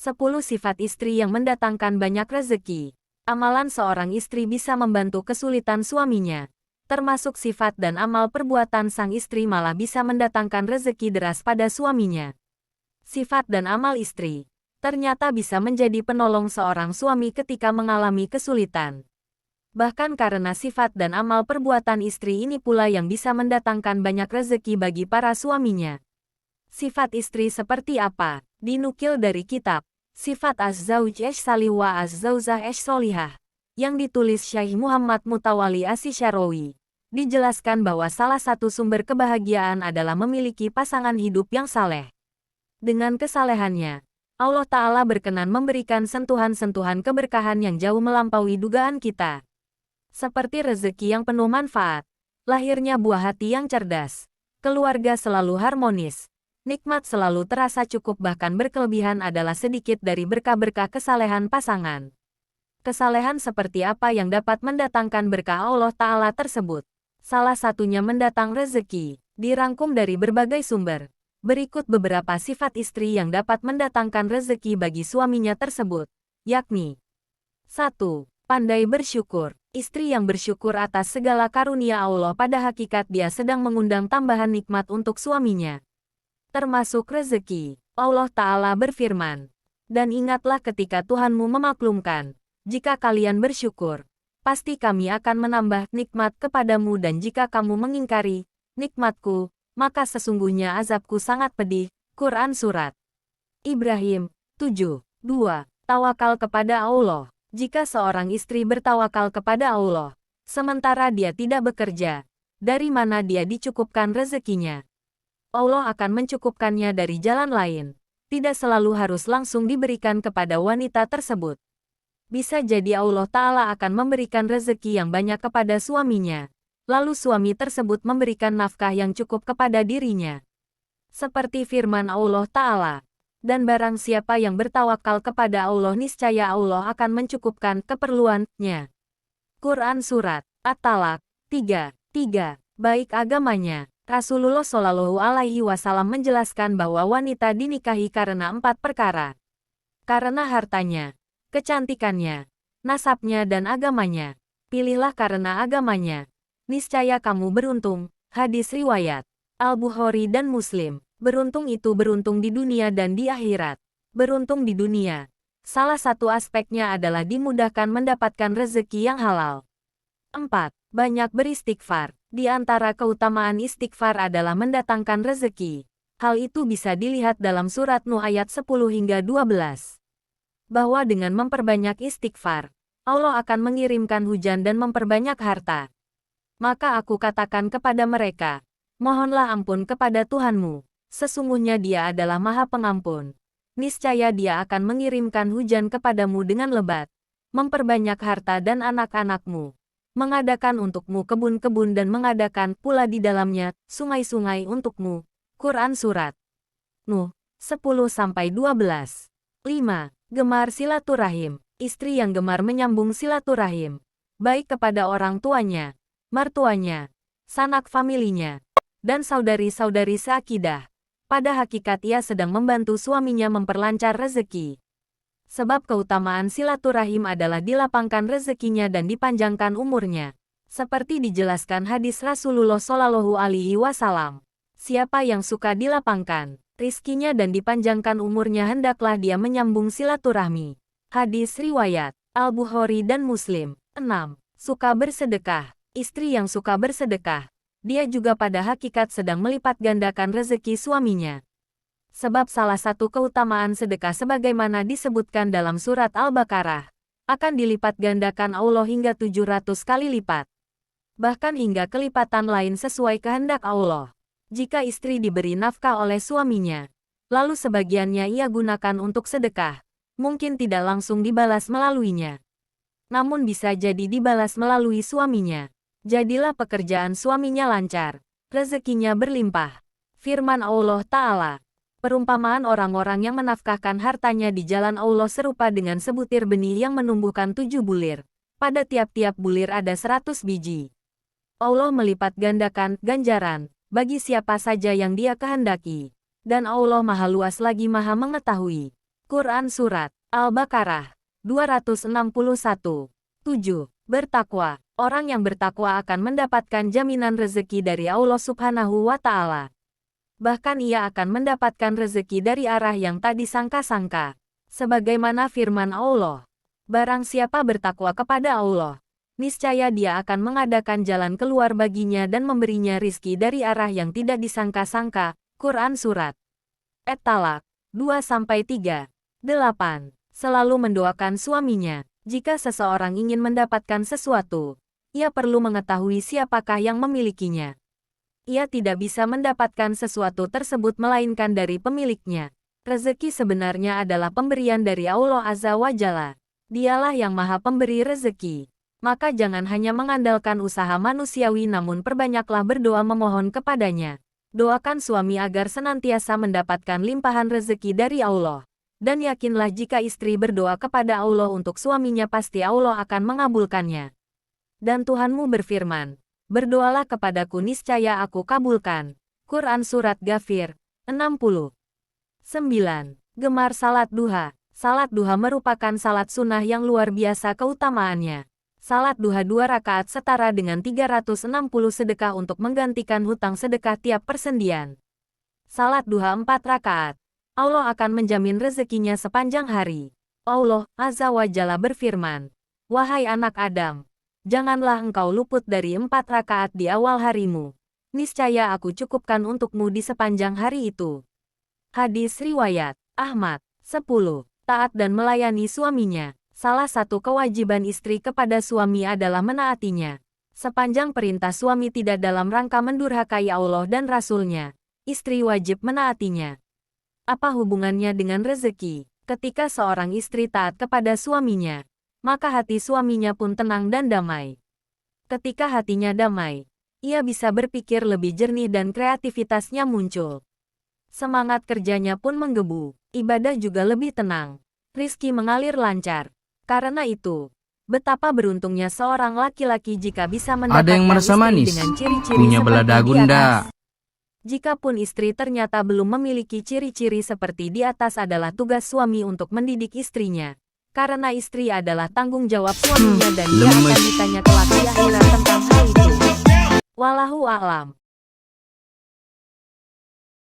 10 sifat istri yang mendatangkan banyak rezeki. Amalan seorang istri bisa membantu kesulitan suaminya. Termasuk sifat dan amal perbuatan sang istri malah bisa mendatangkan rezeki deras pada suaminya. Sifat dan amal istri ternyata bisa menjadi penolong seorang suami ketika mengalami kesulitan. Bahkan karena sifat dan amal perbuatan istri ini pula yang bisa mendatangkan banyak rezeki bagi para suaminya. Sifat istri seperti apa? Dinukil dari kitab Sifat Az-Zawj Salih wa Az-Zawzah Solihah yang ditulis Syekh Muhammad Mutawalli Asy-Syarawi. Dijelaskan bahwa salah satu sumber kebahagiaan adalah memiliki pasangan hidup yang saleh. Dengan kesalehannya, Allah Ta'ala berkenan memberikan sentuhan-sentuhan keberkahan yang jauh melampaui dugaan kita. Seperti rezeki yang penuh manfaat, lahirnya buah hati yang cerdas, keluarga selalu harmonis, nikmat selalu terasa cukup bahkan berkelebihan adalah sedikit dari berkah-berkah kesalehan pasangan. Kesalehan seperti apa yang dapat mendatangkan berkah Allah Ta'ala tersebut? Salah satunya mendatang rezeki, dirangkum dari berbagai sumber. Berikut beberapa sifat istri yang dapat mendatangkan rezeki bagi suaminya tersebut, yakni 1. Pandai bersyukur. Istri yang bersyukur atas segala karunia Allah pada hakikat dia sedang mengundang tambahan nikmat untuk suaminya. Termasuk rezeki. Allah Ta'ala berfirman, "Dan ingatlah ketika Tuhanmu memaklumkan, jika kalian bersyukur, pasti kami akan menambah nikmat kepadamu dan jika kamu mengingkari nikmatku, maka sesungguhnya azabku sangat pedih." Quran Surat Ibrahim 7:2. Tawakal kepada Allah. Jika seorang istri bertawakal kepada Allah, sementara dia tidak bekerja, dari mana dia dicukupkan rezekinya? Allah akan mencukupkannya dari jalan lain. Tidak selalu harus langsung diberikan kepada wanita tersebut. Bisa jadi Allah Ta'ala akan memberikan rezeki yang banyak kepada suaminya. Lalu suami tersebut memberikan nafkah yang cukup kepada dirinya. Seperti firman Allah Ta'ala, "Dan barang siapa yang bertawakal kepada Allah niscaya Allah akan mencukupkan keperluannya." Quran Surat At-Talaq 3:3. Baik agamanya. Rasulullah Shallallahu Alaihi Wasallam menjelaskan bahwa wanita dinikahi karena 4 perkara. Karena hartanya, kecantikannya, nasabnya dan agamanya. Pilihlah karena agamanya. Niscaya kamu beruntung. Hadis riwayat Al-Bukhari dan Muslim. Beruntung itu beruntung di dunia dan di akhirat. Beruntung di dunia. Salah satu aspeknya adalah dimudahkan mendapatkan rezeki yang halal. 4. Banyak beristighfar. Di antara keutamaan istighfar adalah mendatangkan rezeki. Hal itu bisa dilihat dalam surat Nuh ayat 10 hingga 12. Bahwa dengan memperbanyak istighfar, Allah akan mengirimkan hujan dan memperbanyak harta. Maka aku katakan kepada mereka, mohonlah ampun kepada Tuhanmu. Sesungguhnya Dia adalah Maha Pengampun. Niscaya Dia akan mengirimkan hujan kepadamu dengan lebat, memperbanyak harta dan anak-anakmu, mengadakan untukmu kebun-kebun dan mengadakan pula di dalamnya sungai-sungai untukmu. Quran Surat Nuh 10-12. 5. Gemar silaturahim. Istri yang gemar menyambung silaturahim, baik kepada orang tuanya, mertuanya, sanak familinya, dan saudari-saudari seakidah. Pada hakikat ia sedang membantu suaminya memperlancar rezeki. Sebab keutamaan silaturahim adalah dilapangkan rezekinya dan dipanjangkan umurnya. Seperti dijelaskan hadis Rasulullah Shallallahu Alaihi Wasallam. Siapa yang suka dilapangkan rizkinya dan dipanjangkan umurnya hendaklah dia menyambung silaturahmi. Hadis riwayat Al-Bukhari dan Muslim. 6. Suka bersedekah. Istri yang suka bersedekah, dia juga pada hakikat sedang melipat gandakan rezeki suaminya. Sebab salah satu keutamaan sedekah sebagaimana disebutkan dalam surat Al-Baqarah, akan dilipat gandakan Allah hingga 700 kali lipat. Bahkan hingga kelipatan lain sesuai kehendak Allah. Jika istri diberi nafkah oleh suaminya, lalu sebagiannya ia gunakan untuk sedekah, mungkin tidak langsung dibalas melaluinya. Namun bisa jadi dibalas melalui suaminya. Jadilah pekerjaan suaminya lancar, rezekinya berlimpah. Firman Allah Ta'ala, perumpamaan orang-orang yang menafkahkan hartanya di jalan Allah serupa dengan sebutir benih yang menumbuhkan 7 bulir. Pada tiap-tiap bulir ada 100 biji. Allah melipat gandakan ganjaran bagi siapa saja yang Dia kehendaki. Dan Allah Maha Luas lagi Maha Mengetahui. Quran Surat Al-Baqarah 261. 7. Bertakwa. Orang yang bertakwa akan mendapatkan jaminan rezeki dari Allah Subhanahu wa Ta'ala. Bahkan ia akan mendapatkan rezeki dari arah yang tak disangka-sangka. Sebagaimana firman Allah, barang siapa bertakwa kepada Allah, niscaya dia akan mengadakan jalan keluar baginya dan memberinya rizki dari arah yang tidak disangka-sangka. Quran Surat At-Talaq 2-3. 8. Selalu mendoakan suaminya. Jika seseorang ingin mendapatkan sesuatu, ia perlu mengetahui siapakah yang memilikinya. Ia tidak bisa mendapatkan sesuatu tersebut melainkan dari pemiliknya. Rezeki sebenarnya adalah pemberian dari Allah Azza wa Jalla. Dialah yang maha pemberi rezeki. Maka jangan hanya mengandalkan usaha manusiawi namun perbanyaklah berdoa memohon kepadanya. Doakan suami agar senantiasa mendapatkan limpahan rezeki dari Allah. Dan yakinlah jika istri berdoa kepada Allah untuk suaminya pasti Allah akan mengabulkannya. Dan Tuhanmu berfirman, berdoalah kepadaku niscaya aku kabulkan. Quran Surat Ghafir 60. 9. Gemar salat duha. Salat duha merupakan salat sunnah yang luar biasa keutamaannya. Salat duha 2 rakaat setara dengan 360 sedekah untuk menggantikan hutang sedekah tiap persendian. Salat duha 4 rakaat. Allah akan menjamin rezekinya sepanjang hari. Allah Azza wa Jalla berfirman, wahai anak Adam, janganlah engkau luput dari 4 rakaat di awal harimu. Niscaya aku cukupkan untukmu di sepanjang hari itu. Hadis riwayat Ahmad. 10. Taat dan melayani suaminya. Salah satu kewajiban istri kepada suami adalah menaatinya. Sepanjang perintah suami tidak dalam rangka mendurhakai Allah dan Rasul-Nya, istri wajib menaatinya. Apa hubungannya dengan rezeki? Ketika seorang istri taat kepada suaminya, maka hati suaminya pun tenang dan damai. Ketika hatinya damai, ia bisa berpikir lebih jernih dan kreativitasnya muncul. Semangat kerjanya pun menggebu, ibadah juga lebih tenang, rizki mengalir lancar. Karena itu, betapa beruntungnya seorang laki-laki jika bisa mendapatkan Ada yang merasa istri manis, dengan ciri-ciri punya seperti belada di gunda. atas. Jikapun istri ternyata belum memiliki ciri-ciri seperti di atas adalah tugas suami untuk mendidik istrinya. Karena istri adalah tanggung jawab suaminya dan dia akan ditanya kelak di akhirat tentang hal itu. Wallahu a'lam.